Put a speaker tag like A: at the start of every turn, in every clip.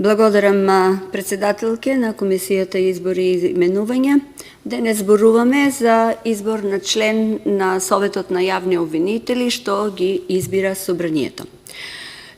A: Благодарам председателке на Комисијата избори и именување. Денес зборуваме за избор на член на Советот на јавни обвинители, што ги избира Собранието.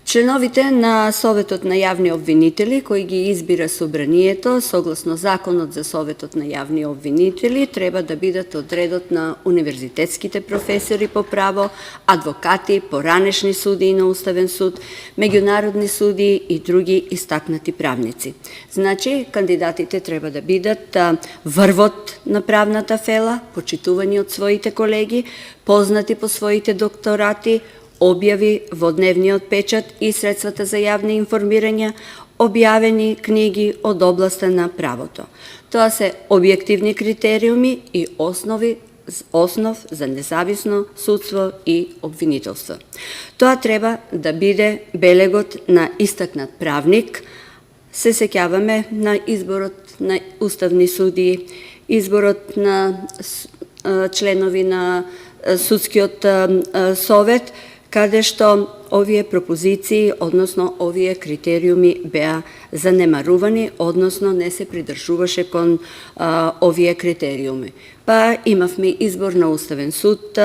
A: Членовите на Советот на јавни обвинители, кои ги избира Собранието, согласно Законот за Советот на јавни обвинители, треба да бидат од редот на универзитетските професори по право, адвокати, поранешни судии на Уставен суд, меѓународни судии и други истакнати правници. Значи, кандидатите треба да бидат врвот на правната фела, почитувани од своите колеги, познати по своите докторати, објави во дневниот печат и средствата за јавни информирања, објавени книги од областа на правото. Тоа се објективни критериуми и основ за независно судство и обвинителство. Тоа треба да биде белегот на истакнат правник. Се сеќаваме на изборот на уставни судии, изборот на членови на судскиот совет, каде што овие пропозиции, односно овие критериуми беа занемарувани, односно не се придржуваше кон овие критериуми. Па имавме избор на Уставен суд,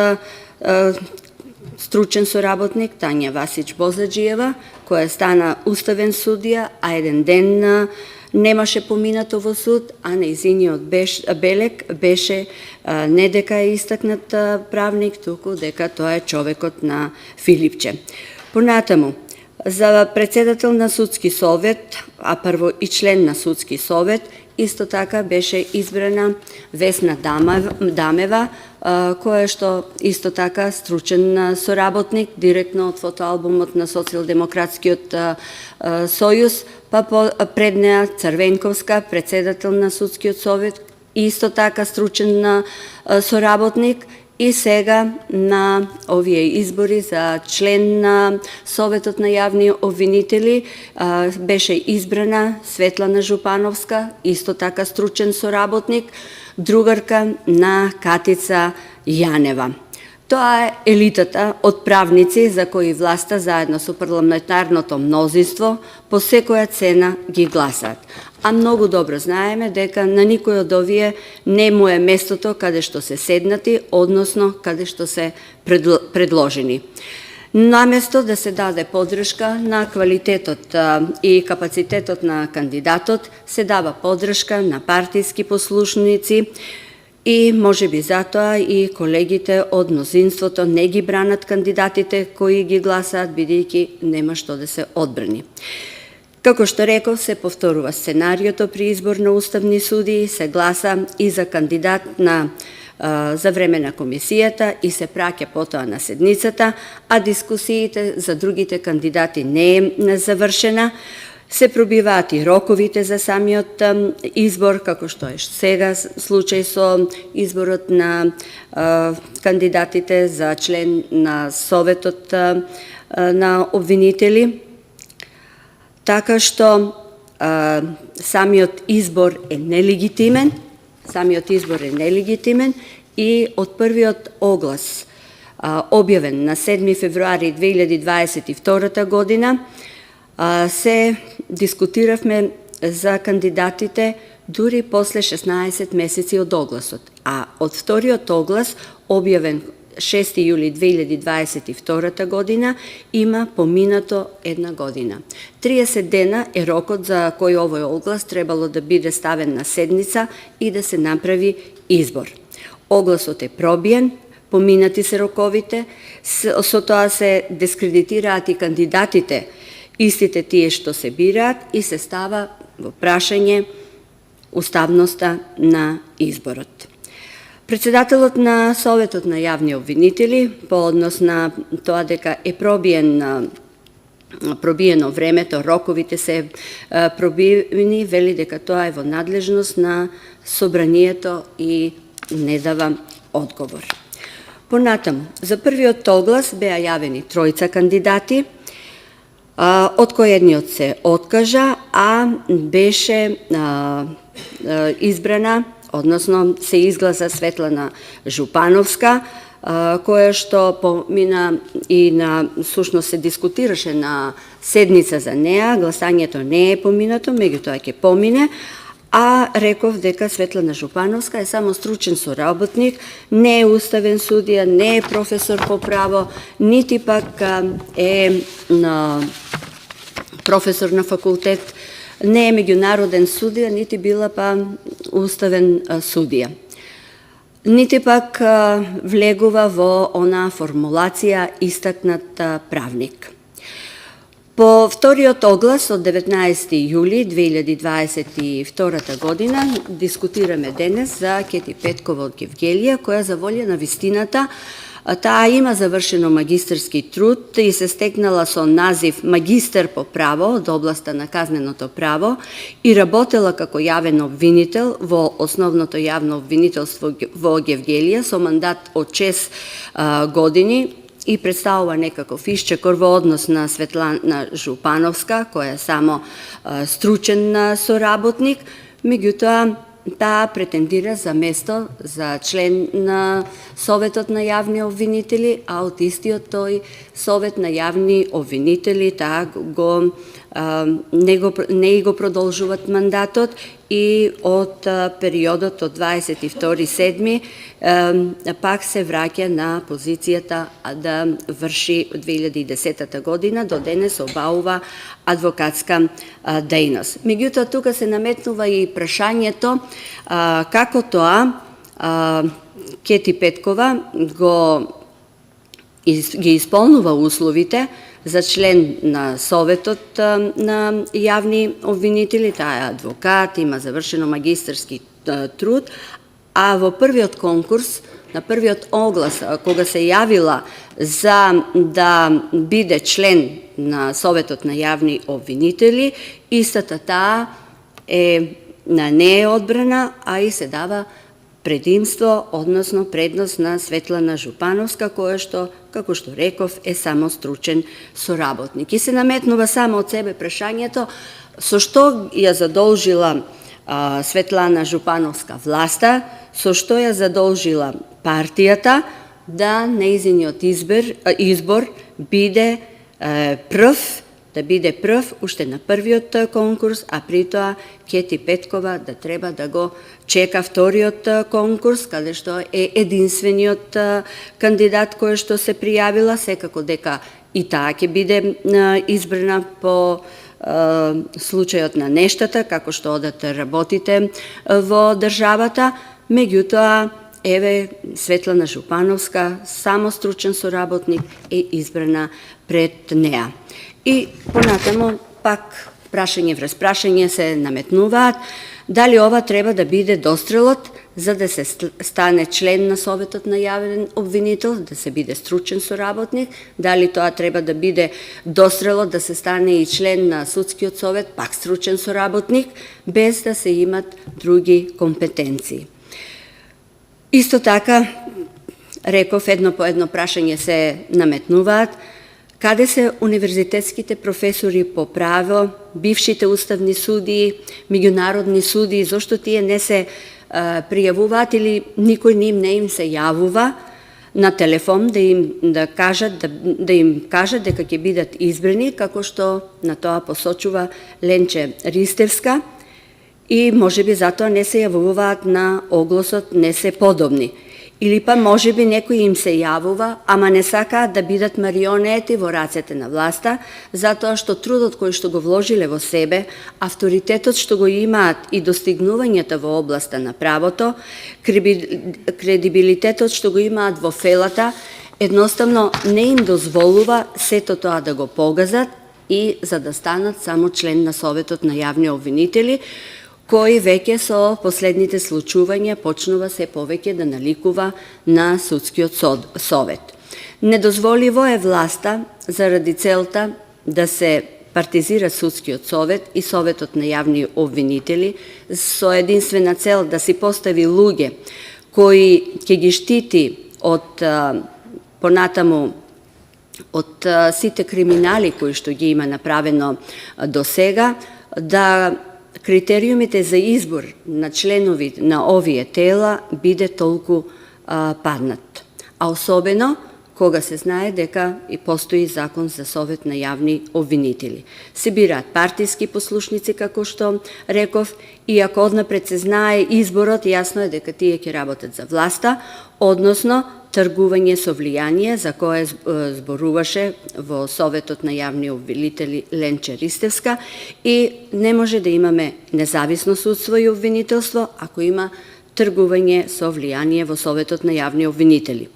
A: стручен соработник Тања Васич Бозаджиева, која стана уставен судија, а еден ден немаше поминато во суд, а нејзиниот белег беше не дека е истакнат правник, туку дека тоа е човекот на Филипче. Понатаму, за председател на судски совет, а прво и член на судски совет, исто така беше избрана Весна Дамева, која што исто така стручен соработник, директно од фотоалбумот на Социјалдемократскиот сојуз, па пред неа Црвенковска, председател на судскиот совет, исто така стручен соработник, и сега на овие избори за член на Советот на јавни обвинители беше избрана Светлана Жупановска, исто така стручен соработник, другарка на Катица Јанева. Тоа е елитата од правници за кои власта заедно со парламентарното мнозинство по секоја цена ги гласаат. А многу добро знаеме дека на никој од овие не му е местото каде што се седнати, односно каде што се предложени. Наместо да се даде поддршка на квалитетот и капацитетот на кандидатот, се дава поддршка на партиски послушници, и можеби затоа и колегите од мнозинството не ги бранат кандидатите кои ги гласаат, бидејќи нема што да се одбрани. Како што реков, се повторува сценариото при избор на уставни судии, се гласа и за кандидат за време на комисијата и се праќа потоа на седницата, а дискусиите за другите кандидати не е завршена. Се пробиваат и роковите за самиот избор, како што е сега случај со изборот на кандидатите за член на Советот на обвинители. Така што самиот избор е нелегитимен, и од првиот оглас, објавен на 7 февруари 2022 година, се дискутиравме за кандидатите дури после 16 месеци од огласот, а од вториот оглас, објавен 6 јули 2022 година, има поминато една година. 30 дена е рокот за кој овој оглас требало да биде ставен на седница и да се направи избор. Огласот е пробиен, поминати се роковите, со тоа се дискредитираат и кандидатите, истите тие што се бираат, и се става во прашање уставноста на изборот. Председателот на Советот на јавни обвинители, по однос на тоа дека е пробиено времето, роковите се пробивени, вели дека тоа е во надлежност на Собранието и не дава одговор. Понатаму, за првиот оглас беа јавени тројца кандидати, од кој едниот се откажа, а беше избрана, односно се изгласа Светлана Жупановска, кое што помина и сушност се дискутираше на седница за неа, гласањето не е поминато, меѓутоа ќе помине, а реков дека Светлана Жупановска е само стручен соработник, не е уставен судија, не е професор по право, нити пак е професор на факултет, не е меѓународен судија, нити била па уставен судија. Нити пак влегува во она формулација истакнат правник. По вториот оглас од 19 јули 2022 година дискутираме денес за Кети Петкова од Гевгелија, која за волја на вистината таа има завршено магистерски труд и се стекнала со назив магистер по право од областа на казненото право и работела како јавен обвинител во основното јавно обвинителство во Гевгелија со мандат од 6 години и представува некаков исчекор во однос на Светлана Жупановска, која е само стручен соработник, меѓутоа таа претендира за место за член на Советот на јавни обвинители, а од истиот тој Совет на јавни обвинители таа не го продолжуваат мандатот и од периодот од 22.7. Пак се враќа на позицијата да врши 2010 година, до денес обаува адвокатска дејност. Меѓутоа, тука се наметнува и прашањето како тоа Кети Петкова ги исполнува условите за член на Советот на јавни обвинители, таа е адвокат, има завршено магистерски труд, а во првиот конкурс, на првиот оглас, кога се јавила за да биде член на Советот на јавни обвинители, истата таа не е одбрана, а и се дава предимство, односно предност на Светлана Жупановска, која што, како што реков, е само стручен соработник. И се наметнува само од себе прашањето со што ја задолжила Светлана Жупановска власта, со што ја задолжила партијата да нејзиниот избор биде прв уште на првиот конкурс, а при тоа Кети Петкова да треба да го чека вториот конкурс, каде што е единствениот кандидат кој што се пријавила, секако дека и таа ќе биде избрана по случајот на нештата, како што одат работите во државата, меѓутоа, еве, Светлана Жупановска, само стручен соработник, е избрана пред неа. И понатамо, пак, прашање врз прашање се наметнуваат, дали ова треба да биде дострелот за да се стане член на Советот на јавен обвинител, да се биде стручен соработник, дали тоа треба да биде дострелот да се стане и член на Судскиот совет, пак стручен соработник, без да се имат други компетенции. Исто така, реков, едно по едно прашање се наметнуваат, каде се универзитетските професори по право, бившите уставни судии, меѓународни судии, зошто тие не се пријавуваат или никој не им се јавува на телефон да им кажат дека ќе бидат избрани, како што на тоа посочува Ленче Ристевска, и можеби затоа не се јавуваат на огласот, не се подобни. Или па можеби некој им се јавува, ама не сакаат да бидат марионети во рацете на власта, затоа што трудот кој што го вложиле во себе, авторитетот што го имаат и достигнувањата во областа на правото, кредибилитетот што го имаат во фелата, едноставно не им дозволува сето тоа да го погазат и за да станат само член на Советот на јавни обвинители, кој веќе со последните случувања почнува се повеќе да наликува на Судскиот совет. Недозволиво е власта заради целта да се партизира Судскиот совет и Советот на јавни обвинители со единствена цел да си постави луѓе кои ќе ги штити од понатаму од сите криминали кои што ги има направено до сега, да критериумите за избор на членови на овие тела биде толку паднат. а особено кога се знае дека и постои закон за совет на јавни обвинители. Се бираат партиски послушници, како што реков, и ако однапред се знае изборот, јасно е дека тие ќе работат за власта, односно тргување со влијание, за кое зборуваше во Советот на јавни обвинители Ленче Ристевска, и не може да имаме независно судство и обвинителство ако има тргување со влијание во Советот на јавни обвинители.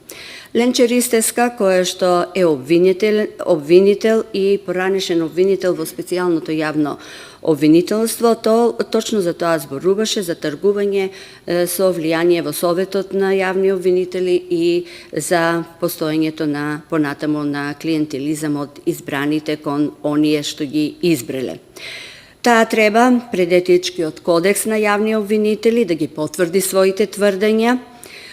A: Ленче Ристевска, кој што е обвинител и поранешен обвинител во специјалното јавно обвинителство, точно за тоа зборуваше, за тргување со влијание во Советот на јавни обвинители и за постоењето на понатаму на клиентелизам од избраните кон оние што ги избреле. Таа треба пред етичкиот кодекс на јавни обвинители да ги потврди своите тврдења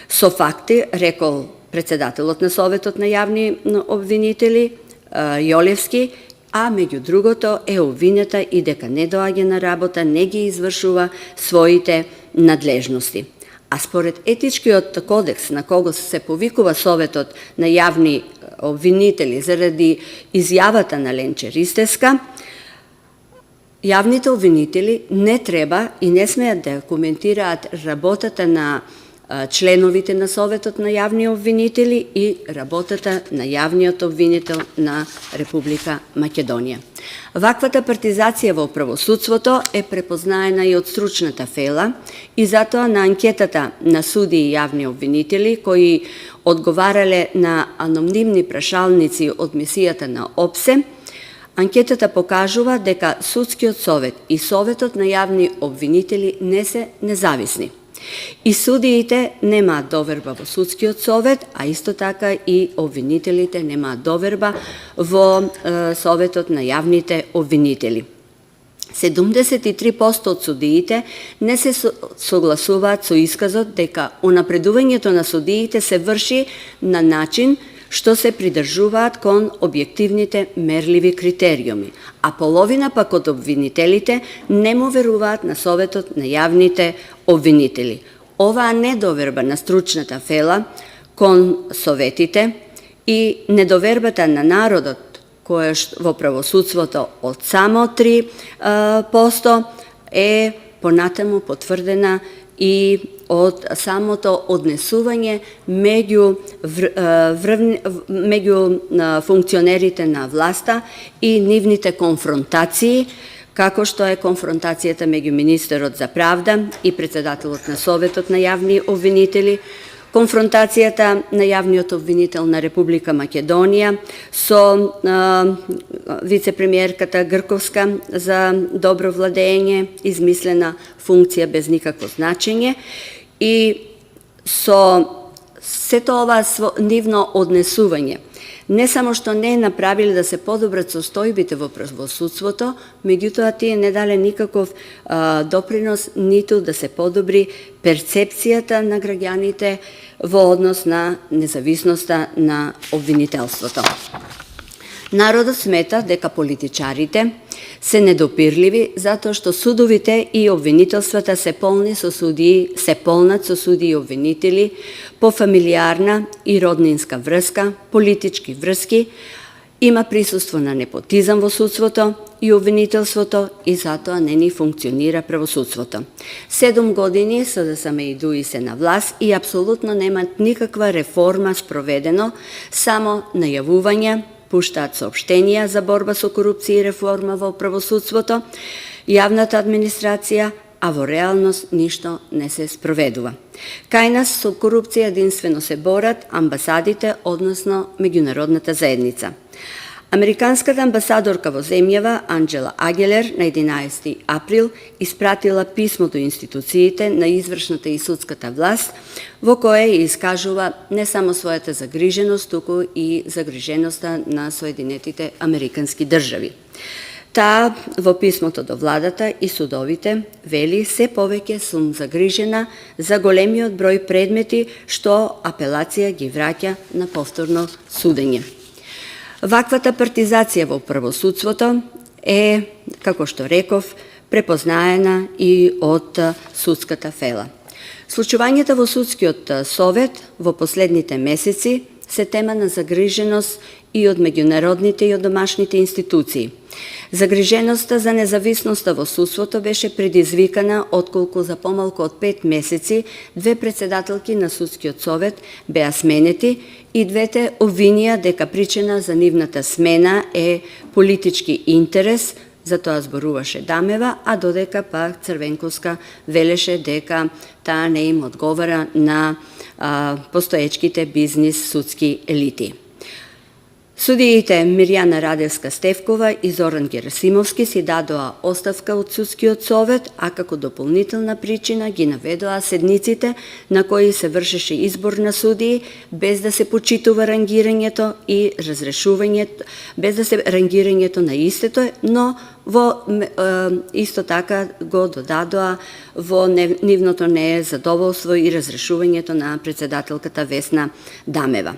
A: со факти, рекол председателот на Советот на јавни обвинители Јолевски, а меѓу другото е обвинета и дека не доаѓа на работа, не ги извршува своите надлежности. А според етичкиот кодекс на кого се повикува Советот на јавни обвинители заради изјавата на Ленче Ристевска, јавните обвинители не треба и не смеат да коментираат работата на членовите на Советот на јавни обвинители и работата на јавниот обвинител на Република Македонија. Ваквата партизација во правосудството е препознаена и од стручната фела и затоа на анкетата на суди и јавни обвинители кои одговарале на анонимни прашалници од мисијата на ОПСЕ, анкетата покажува дека Судскиот совет и Советот на јавни обвинители не се независни. И судиите немаат доверба во Судскиот совет, а исто така и обвинителите немаат доверба во Советот на јавните обвинители. 73% од судиите не се согласуваат со исказот дека унапредувањето на судиите се врши на начин што се придржуваат кон објективните мерливи критериуми, а половина пак од обвинителите не му веруваат на Советот на јавните обвинители. Оваа недоверба на стручната фела кон советите и недовербата на народот која во правосудството од само 3% е понатаму потврдена и од самото однесување меѓу функционерите на власта и нивните конфронтации, како што е конфронтацијата меѓу министерот за правда и председателот на Советот на јавни обвинители, конфронтацијата на јавниот обвинител на Република Македонија со вице-премиерката Грковска за добро владење, измислена функција без никакво значење, и со сето ова нивно однесување, не само што не направиле да се подобрат состојбите во правосудството, меѓутоа тие не дале никаков допринос ниту да се подобри перцепцијата на граѓаните во однос на независноста на обвинителството. Народот смета дека политичарите се недопирливи затоа што судовите и обвинителствата се полнат со судии и обвинители по фамилиарна и роднинска врска, политички врски, има присуство на непотизам во судството и обвинителството и затоа не ни функционира правосудството. 7 години СДСМ се на власт и апсолутно немат никаква реформа спроведено, само најавувања, пуштаат соопштенија за борба со корупција и реформа во правосудството, јавната администрација, а во реалност ништо не се спроведува. Кај нас со корупција единствено се борат амбасадите, односно меѓународната заедница. Американската амбасадорка во земјава Анџела Агелер на 11 април испратила писмо до институциите на извршната и судската власт во кое искажува не само својата загриженост, туку и загриженоста на Соединетите Американски држави. Таа во писмото до владата и судовите вели се повеќе сум загрижена за големиот број предмети што апелација ги враќа на повторно судење. Ваквата партизација во правосудството е, како што реков, препознаена и од судската фела. Случувањата во Судскиот совет во последните месеци се тема на загриженост и од меѓународните и од домашните институции. Загриженоста за независноста во судството беше предизвикана отколку за помалку од 5 месеци две председателки на Судскиот совет беа сменети и двете обвинија дека причина за нивната смена е политички интерес, за тоа зборуваше Дамева, а додека пак Црвенковска велеше дека таа не им одговара на постоечките бизнис судски елити. Судиите Мирјана Радевска-Стевкова и Зоран Герасимовски си дадоа оставка од Судскиот совет, а како дополнителна причина ги наведоа седниците на кои се вршеше избор на судии, без да се почитува рангирањето и разрешувањето, без да се рангирањето на истото, но во исто така го додадоа во нивното незадоволство и разрешувањето на председателката Весна Дамева.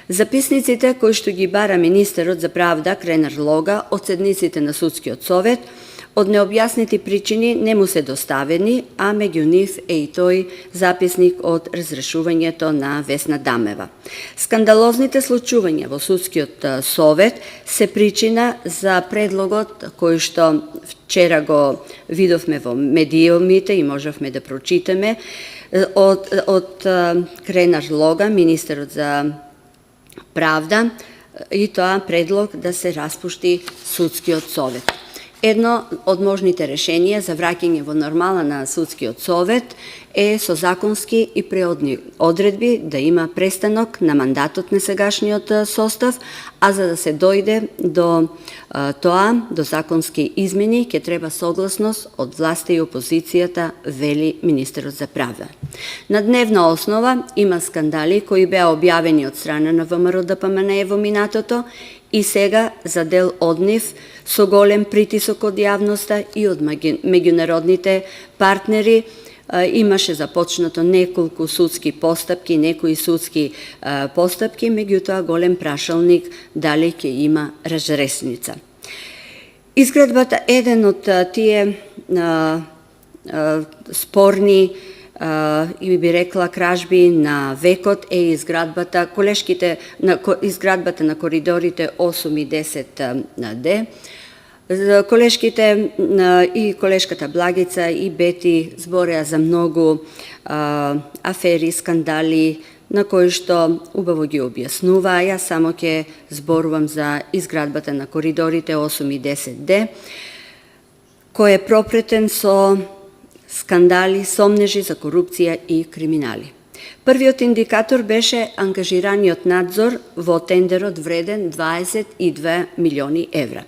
A: Записниците кои што ги бара министерот за правда Кренар Лога од седниците на Судскиот совет од необјаснети причини не му се доставени, а меѓу нив е и тој записник од разрешувањето на Весна Дамева. Скандалозните случувања во Судскиот совет се причина за предлогот кој што вчера го видовме во медиумите и можевме да прочитаме од Кренар Лога, министерот за правда, и тоа предлог да се распушти Судскиот совет. Едно од можните решенија за враќање во нормала на Судскиот совет е со законски и преодни одредби да има престанок на мандатот на сегашниот состав, а за да се дојде до тоа, до законски измени, ќе треба согласност од власта и опозицијата, вели министерот за правда. На дневна основа има скандали кои беа објавени од страна на ВМРО-ДПМНЕ во минатото и сега за дел од нив со голем притисок од јавноста и од меѓународните партнери имаше започнато неколку судски постапки, некои судски постапки, меѓутоа голем прашалник дали ќе има разресница. Изградбата еден од тие спорни и би рекла кражби на векот е изградбата на коридорите 8 и 10D. Колешките и колешката Благица и Бети збореа за многу афери, скандали, на кои што убаво ги објаснуваа. Јас само ќе зборувам за изградбата на коридорите 8 и 10D, кој е пропретен со скандали, сомнежи за корупција и криминали. Првиот индикатор беше ангажираниот надзор во тендерот вреден 22 милиони евра.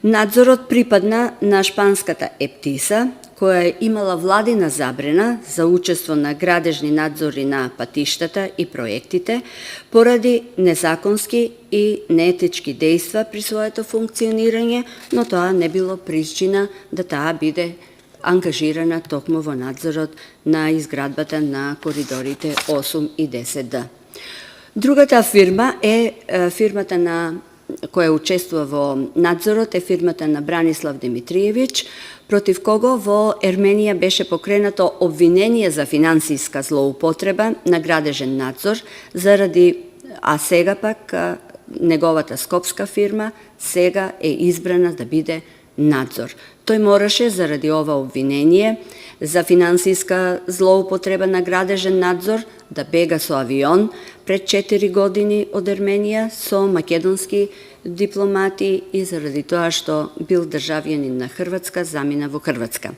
A: Надзорот припадна на шпанската Ептиса, која имала владина забрана за учество на градежни надзори на патиштата и проектите поради незаконски и неетички дејства при своето функционирање, но тоа не било причина да таа биде ангажирана токму во надзорот на изградбата на коридорите 8 и 10D. Другата фирма е фирмата која учествува во надзорот е фирмата на Бранислав Димитриевиќ, против кого во Ерменија беше покренато обвинение за финансиска злоупотреба на градежен надзор, а сега пак неговата скопска фирма сега е избрана да биде надзор. Тој мораше заради ова обвинение за финансиска злоупотреба на градежен надзор да бега со авион пред 4 години од Ерменија со македонски дипломати и заради тоа што бил државјанин на Хрватска, замина во Хрватска.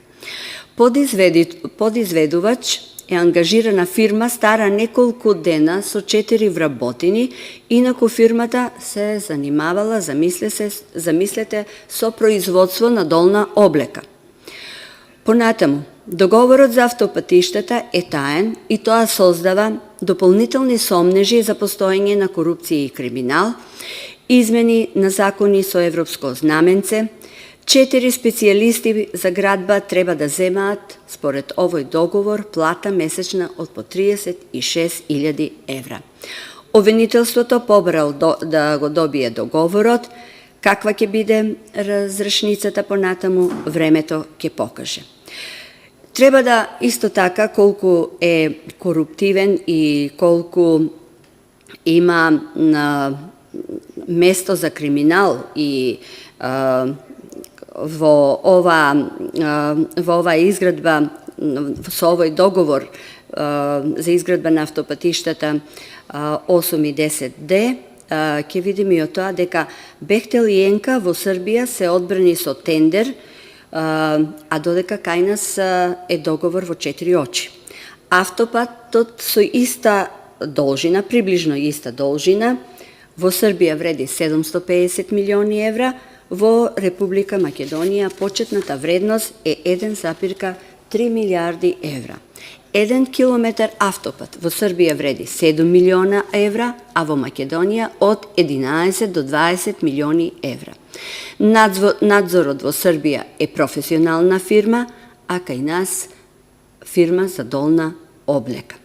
A: Подизведувач е ангажирана фирма стара неколку дена со 4 вработини, инаку фирмата се занимавала, замислете, со производство на долна облека. Понатаму, договорот за автопатиштата е таен и тоа создава дополнителни сомнежи за постоење на корупција и криминал, измени на закони со европско знаменце. 4 специјалисти за градба треба да земаат, според овој договор, плата месечна од по 36.000 евра. Обвинителството побрал да го добие договорот, каква ќе биде разрешницата понатаму, времето ќе покаже. Треба да исто така колку е коруптивен и колку има место за криминал и во оваа изградба, со овој договор за изградба на автопатиштата 8 и 10D, ќе видиме и од тоа дека Бехтел и Енка во Србија се одбрани со тендер, а додека кај нас е договор во 4 очи. Автопатот со иста должина, приближно иста должина, во Србија вреди 750 милиони евра, во Република Македонија почетната вредност е 1,3 милиарди евра. 1 километар автопат во Србија вреди 7 милиона евра, а во Македонија од 11 до 20 милиони евра. Надзорот во Србија е професионална фирма, а кај нас фирма за долна облека.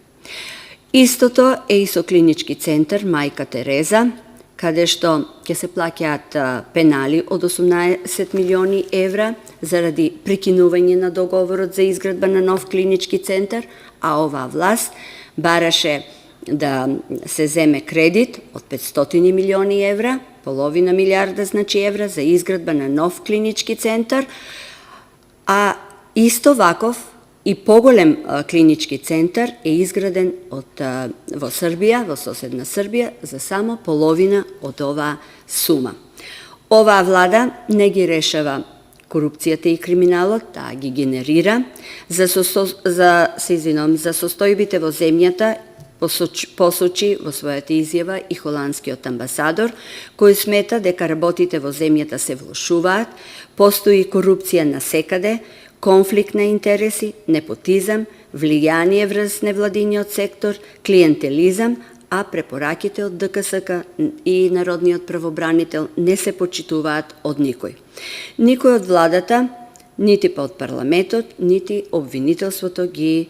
A: Истото е и со клинички центар Мајка Тереза, каде што ќе се плаќаат пенали од 18 милиони евра заради прекинување на договорот за изградба на нов клинички центар, а оваа власт бараше да се земе кредит од 500 милиони евра, половина милиарда значи евра за изградба на нов клинички центар, а исто ваков и поголем клинички центар е изграден во Србија, во соседна Србија, за само половина од оваа сума. Оваа влада не ги решава корупцијата и криминалот, таа ги генерира. За состојбите во земјата посочи во својата изјава и холандскиот амбасадор, кој смета дека работите во земјата се влошуваат, постои корупција насекаде, конфликт на интереси, непотизам, влијание врз невладиниот сектор, клиентелизам, а препораките од ДКСК и Народниот правобранител не се почитуваат од никој. Никој од владата, нити па од парламентот, нити обвинителството ги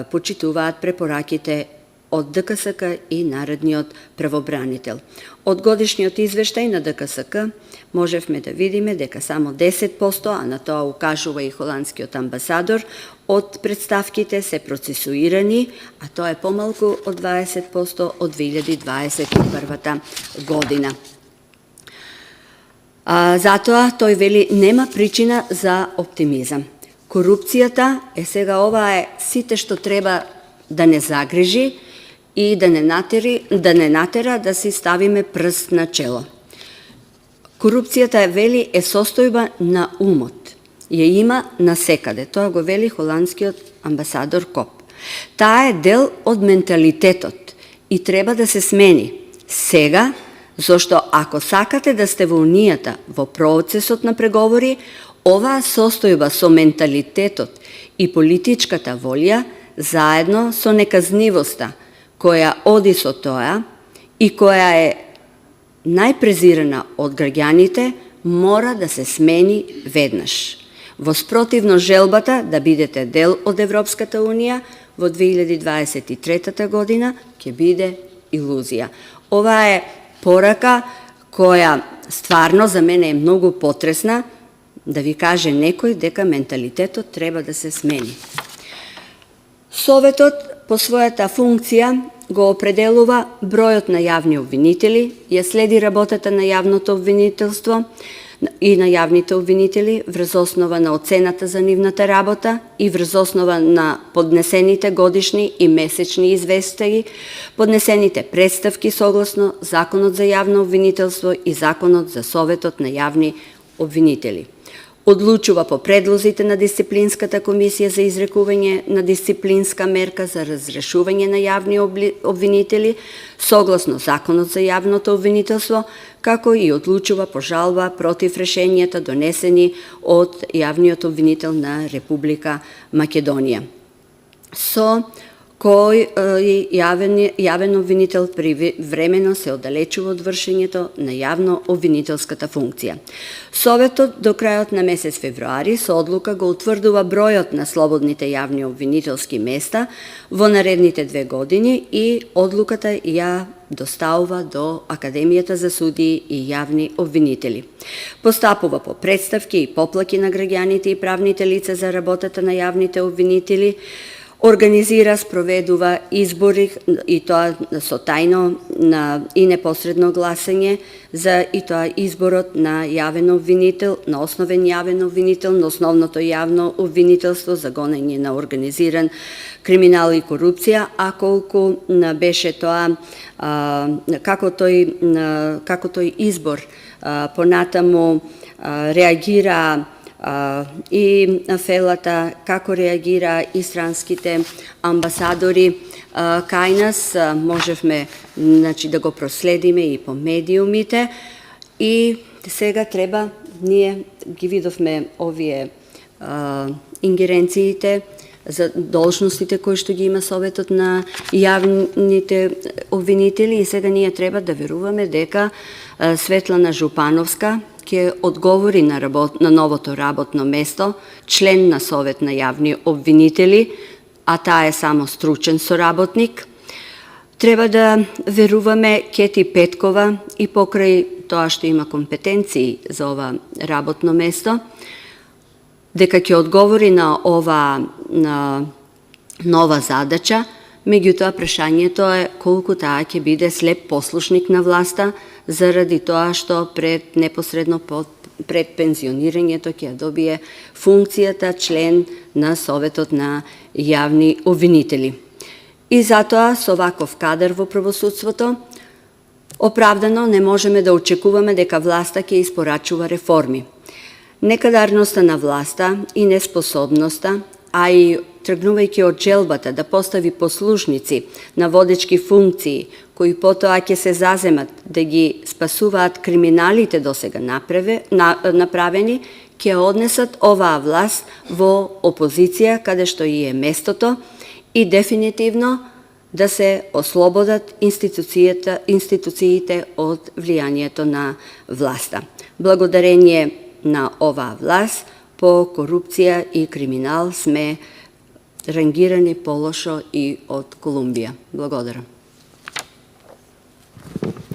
A: почитуваат препораките од ДКСК и Народниот правобранител. Од годишниот извештај на ДКСК можевме да видиме дека само 10%, а на тоа укажува и холандскиот амбасадор, од представките се процесуирани, а тоа е помалку од 20% од 2021 година. Затоа тој вели нема причина за оптимизам. Корупцијата е сега, ова е сите што треба да не загрижи и да не натера да си ставиме прст на чело. Корупцијата, вели, е состојба на умот. Ја има насекаде. Тоа го вели холандскиот амбасадор Коп. Таа е дел од менталитетот и треба да се смени. Сега, зашто ако сакате да сте во Унијата, во процесот на преговори, оваа состојба со менталитетот и политичката волја, заедно со неказнивоста, која оди со тоа и која е најпрезирана од граѓаните, мора да се смени веднаш. Во спротивно желбата да бидете дел од Европската Унија во 2023 година ќе биде илузија. Ова е порака која стварно за мене е многу потресна, да ви каже некој дека менталитетот треба да се смени. Советот по својата функција го определува бројот на јавни обвинители, ја следи работата на јавното обвинителство и на јавните обвинители врз основа на оцената за нивната работа и врз основа на поднесените годишни и месечни известаи, поднесените представки согласно Законот за јавно обвинителство и Законот за Советот на јавни обвинители. Одлучува по предлозите на Дисциплинската комисија за изрекување на дисциплинска мерка за разрешување на јавни обвинители согласно Законот за јавното обвинителство, како и одлучува по жалба против решенијата донесени од јавниот обвинител на Република Македонија. Со кој јавен обвинител привремено се оддалечува од вршењето на јавно обвинителската функција. Советот до крајот на месец февруари со одлука го утврдува бројот на слободните јавни обвинителски места во наредните 2 години и одлуката ја доставува до Академијата за судии и јавни обвинители. Постапува по представки и поплаки на граѓаните и правните лица за работата на јавните обвинители, организира, спроведува избори и тоа со тајно и непосредно гласање за и тоа изборот на јавен обвинител, на основен јавен обвинител, на основното јавно обвинителство за гонење на организиран криминал и корупција, а колку беше тоа како тој избор понатаму реагира и фелата, како реагира и странските амбасадори кај нас, можевме да го проследиме и по медиумите и сега треба, ние ги видовме овие ингеренциите за должностите кои што ги има Советот на јавните обвинители и сега ние треба да веруваме дека Светлана Жупановска ќе одговори на новото работно место, член на Совет на јавни обвинители, а таа е само стручен соработник. Треба да веруваме Кети Петкова и покрај тоа што има компетенции за ова работно место, дека ќе одговори на ова нова задача, меѓутоа прашањето е колку таа ќе биде слеп послушник на власта, заради тоа што непосредно пред пензионирањето ќе добие функцијата член на Советот на јавни обвинители. И затоа со ваков кадар во правосудството оправдано не можеме да очекуваме дека власта ќе испорачува реформи. Некадарноста на власта и неспособноста, а и тргнувајќи од желбата да постави послушници на водечки функции, кои потоа ќе се заземат да ги спасуваат криминалите досега направени, ќе однесат оваа власт во опозиција, каде што и е местото, и дефинитивно да се ослободат институциите од влијанието на власта. Благодарение на оваа власт, по корупција и криминал сме рангирани полошо и од Колумбија. Благодарам.